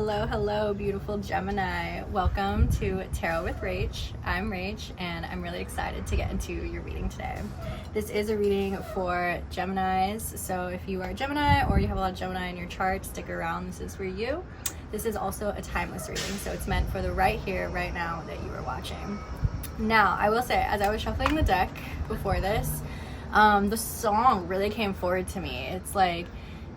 Hello, beautiful Gemini. Welcome to Tarot with Rach. I'm Rach, and I'm really excited to get into your reading today. This is a reading for Geminis, so if you are a Gemini or you have a lot of Gemini in your chart, stick around. This is for you. This is also a timeless reading, so it's meant for the right here, right now that you are watching. Now, I will say, as I was shuffling the deck before this, the song really came forward to me. It's like,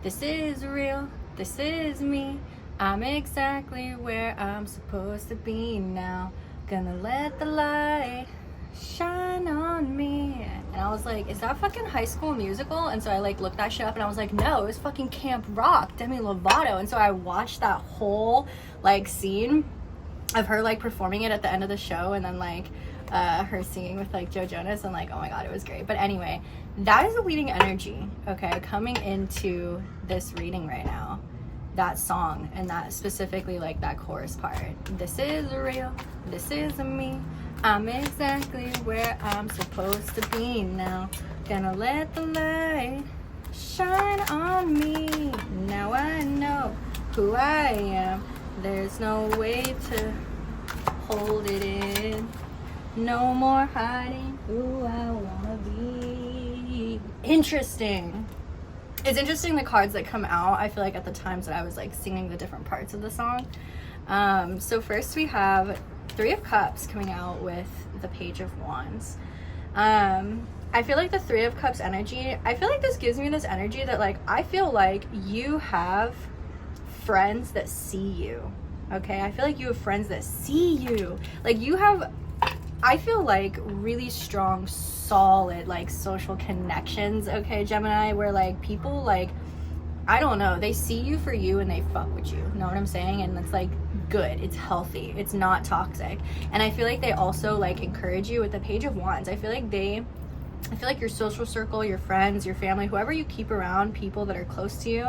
this is real, this is me, I'm exactly where I'm supposed to be now, gonna let the light shine on me. And I was like, is that fucking High School Musical? And so I like looked that shit up and I was like, no, it was fucking Camp Rock, Demi Lovato. And so I watched that whole like scene of her like performing it at the end of the show, and then like her singing with like Joe Jonas, and like, oh my god, it was great. But anyway, that is the leading energy, okay, coming into this reading right now. That song, and that specifically like that chorus part. This is real, this is me, I'm exactly where I'm supposed to be now, gonna let the light shine on me. Now I know who I am, there's no way to hold it in, no more hiding who I wanna be. Interesting. It's interesting the cards that come out, I feel like, at the times that I was like singing the different parts of the song. So first we have Three of Cups coming out with the Page of Wands. I feel like the Three of Cups energy, I feel like this gives me this energy that like, I feel like you have friends that see you, okay? I feel like you have friends that see you. Like you have, I feel like, really strong, solid, like social connections, okay, Gemini, where like people like, I don't know, they see you for you and they fuck with you, know what I'm saying? And it's like good, it's healthy, it's not toxic. And I feel like they also like encourage you with the Page of Wands. I feel like your social circle, your friends, your family, whoever you keep around, people that are close to you,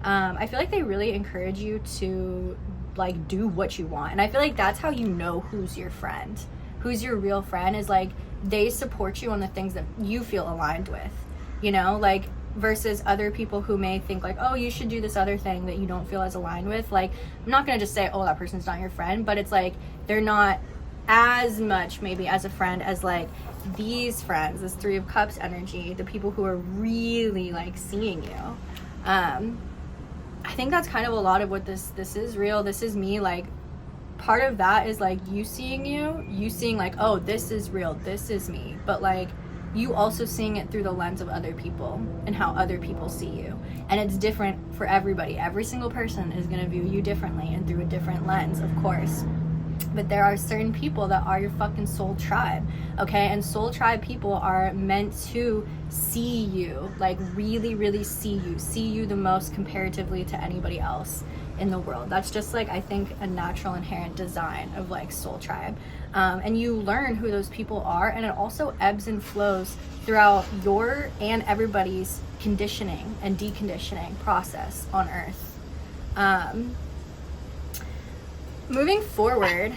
I feel like they really encourage you to like do what you want. And I feel like that's how you know who's your friend. Who's your real friend is like, they support you on the things that you feel aligned with, you know, like versus other people who may think like, oh, you should do this other thing that you don't feel as aligned with. Like, I'm not gonna just say, oh, that person's not your friend, but it's like they're not as much maybe as a friend as like these friends, this Three of Cups energy, the people who are really like seeing you. I think that's kind of a lot of what this is real, this is me. Like, part of that is like you seeing like, oh, this is real, this is me, but like you also seeing it through the lens of other people and how other people see you. And it's different for everybody. Every single person is going to view you differently and through a different lens, of course. But there are certain people that are your fucking soul tribe, okay? And soul tribe people are meant to see you, like really, really see you the most comparatively to anybody else in the world. That's just like, I think, a natural inherent design of like soul tribe. And you learn who those people are, and it also ebbs and flows throughout your and everybody's conditioning and deconditioning process on earth. Moving forward,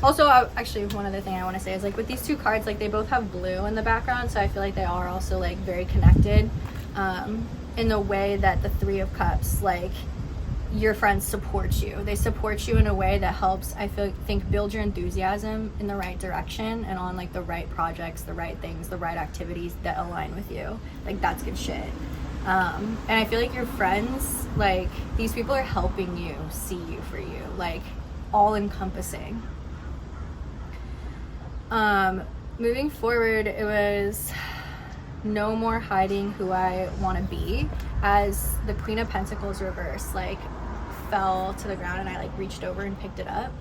also, actually, one other thing I want to say is like with these two cards, like they both have blue in the background, so I feel like they are also like very connected in the way that the Three of Cups, like your friends support you. They support you in a way that helps, I think, build your enthusiasm in the right direction and on like the right projects, the right things, the right activities that align with you. Like that's good shit. And I feel like your friends, like these people are helping you see you for you, like all encompassing. Moving forward, it was no more hiding who I want to be, as the Queen of Pentacles reverse like fell to the ground and I like reached over and picked it up.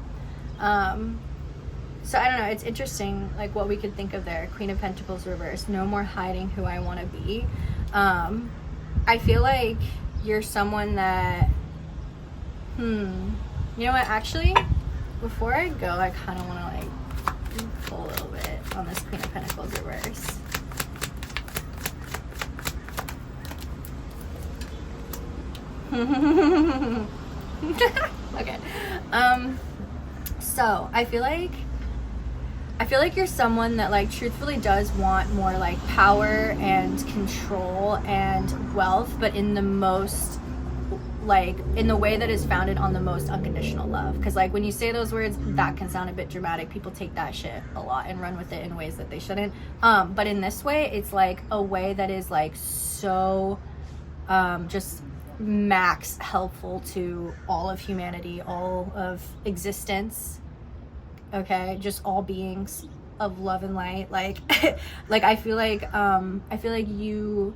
So I don't know, it's interesting like what we could think of there. Queen of Pentacles reverse, no more hiding who I want to be. I feel like you're someone that you know what, actually before I go, I kind of want to like pull a little bit on this Queen of Pentacles reverse. Okay. So I feel like you're someone that like truthfully does want more like power and control and wealth, but in the most like in the way that is founded on the most unconditional love. Because like when you say those words, that can sound a bit dramatic. People take that shit a lot and run with it in ways that they shouldn't. But in this way, it's like a way that is like so just max helpful to all of humanity, all of existence, okay, just all beings of love and light. Like like I feel like you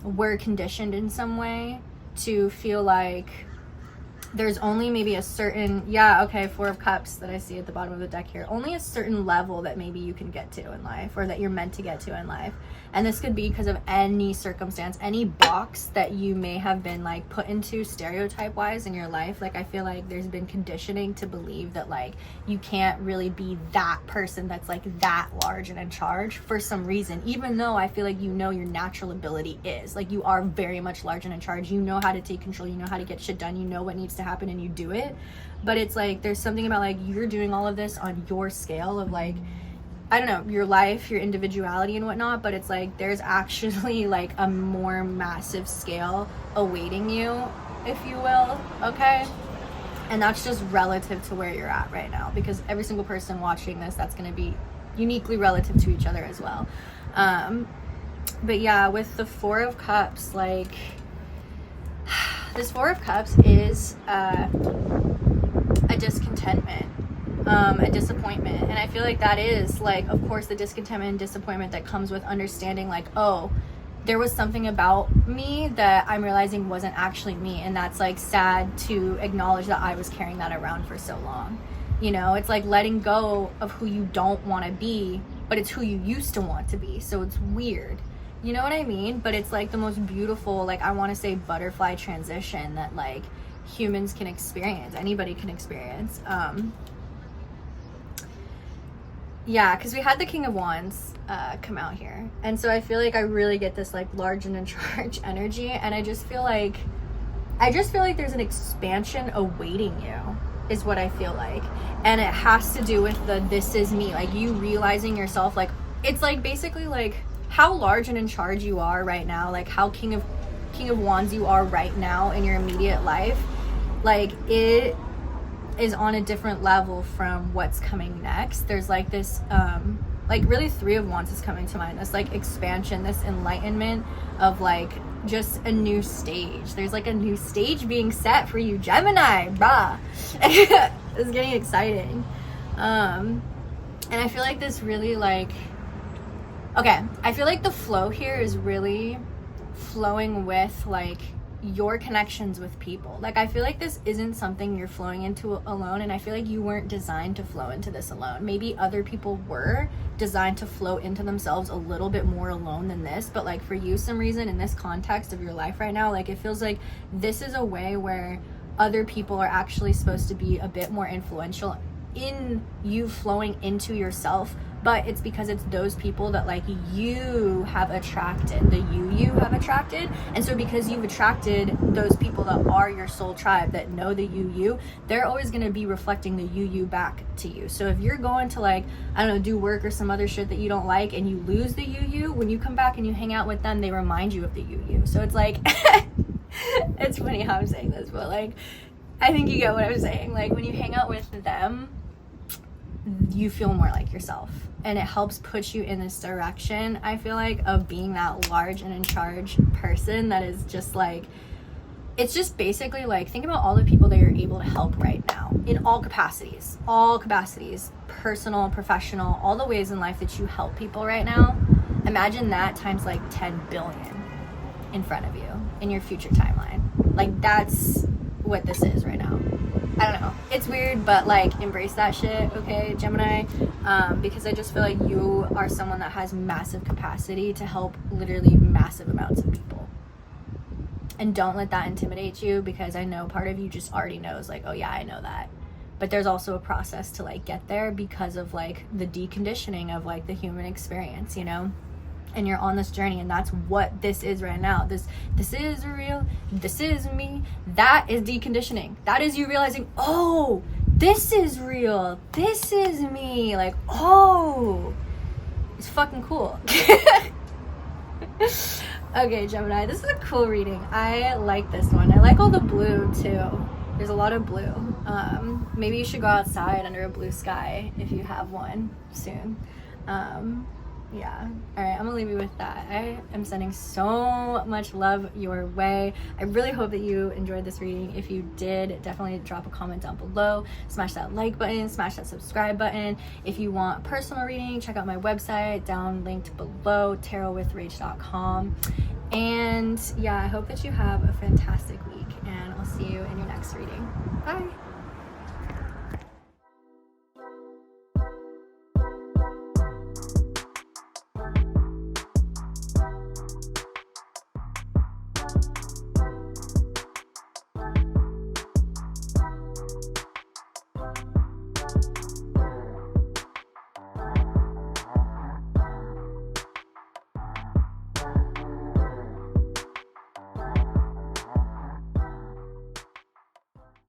were conditioned in some way to feel like there's only maybe a certain, Four of Cups that I see at the bottom of the deck here, only a certain level that maybe you can get to in life, or that you're meant to get to in life. And this could be because of any circumstance, any box that you may have been like put into stereotype wise in your life. Like I feel like there's been conditioning to believe that like you can't really be that person that's like that large and in charge for some reason, even though I feel like, you know, your natural ability is like you are very much large and in charge. You know how to take control, you know how to get shit done, you know what needs to happen, and you do it. But it's like there's something about like you're doing all of this on your scale of like, I don't know, your life, your individuality and whatnot, but it's like there's actually like a more massive scale awaiting you, if you will, okay? And that's just relative to where you're at right now, because every single person watching this, that's going to be uniquely relative to each other as well. But yeah, with the Four of Cups, like this Four of Cups is a discontentment, a disappointment. And I feel like that is like, of course, the discontentment and disappointment that comes with understanding like, oh, there was something about me that I'm realizing wasn't actually me. And that's like sad to acknowledge that I was carrying that around for so long. You know, it's like letting go of who you don't want to be, but it's who you used to want to be. So it's weird. You know what I mean? But it's like the most beautiful, like I want to say butterfly transition that like humans can experience, anybody can experience. Yeah, because we had the King of Wands come out here, and so I feel like I really get this like large and in charge energy, and I just feel like there's an expansion awaiting you, is what I feel like. And it has to do with the this is me, like you realizing yourself, like it's like basically like how large and in charge you are right now, like how King of Wands you are right now in your immediate life. Like it is on a different level from what's coming next. There's like this like really Three of Wands is coming to mind, this like expansion, this enlightenment of like just a new stage. There's like a new stage being set for you, Gemini, bruh. It's getting exciting. And I feel like this really like, okay, I feel like the flow here is really flowing with like your connections with people. Like I feel like this isn't something you're flowing into alone, and I feel like you weren't designed to flow into this alone. Maybe other people were designed to flow into themselves a little bit more alone than this, but like for you, some reason in this context of your life right now, like it feels like this is a way where other people are actually supposed to be a bit more influential in you flowing into yourself. But it's because it's those people that like you have attracted, the you have attracted. And so because you've attracted those people that are your soul tribe, that know the you, they're always going to be reflecting the you back to you. So if you're going to like, I don't know, do work or some other shit that you don't like and you lose the you, when you come back and you hang out with them, they remind you of the you. So it's like, it's funny how I'm saying this, but like, I think you get what I'm saying. Like when you hang out with them, you feel more like yourself, and it helps push you in this direction, I feel like, of being that large and in charge person that is just like, it's just basically like, think about all the people that you're able to help right now in all capacities, personal, professional, all the ways in life that you help people right now. Imagine that times like 10 billion in front of you in your future timeline. Like that's what this is right now. I don't know, it's weird, but like embrace that shit, okay, Gemini? Because I just feel like you are someone that has massive capacity to help literally massive amounts of people. And don't let that intimidate you, because I know part of you just already knows like, oh yeah, I know that. But there's also a process to like get there because of like the deconditioning of like the human experience, you know? And you're on this journey, and that's what this is right now. This is real, this is me. That is deconditioning. That is you realizing, oh, this is real, this is me. Like, oh, it's fucking cool. Okay, Gemini, this is a cool reading. I like this one. I like all the blue too. There's a lot of blue. Maybe you should go outside under a blue sky if you have one soon. Yeah. All right, I'm gonna leave you with that. I am sending so much love your way. I really hope that you enjoyed this reading. If you did, definitely drop a comment down below. Smash that like button, smash that subscribe button. If you want personal reading, check out my website down linked below, tarotwithrach.com. And yeah, I hope that you have a fantastic week, and I'll see you in your next reading. Bye.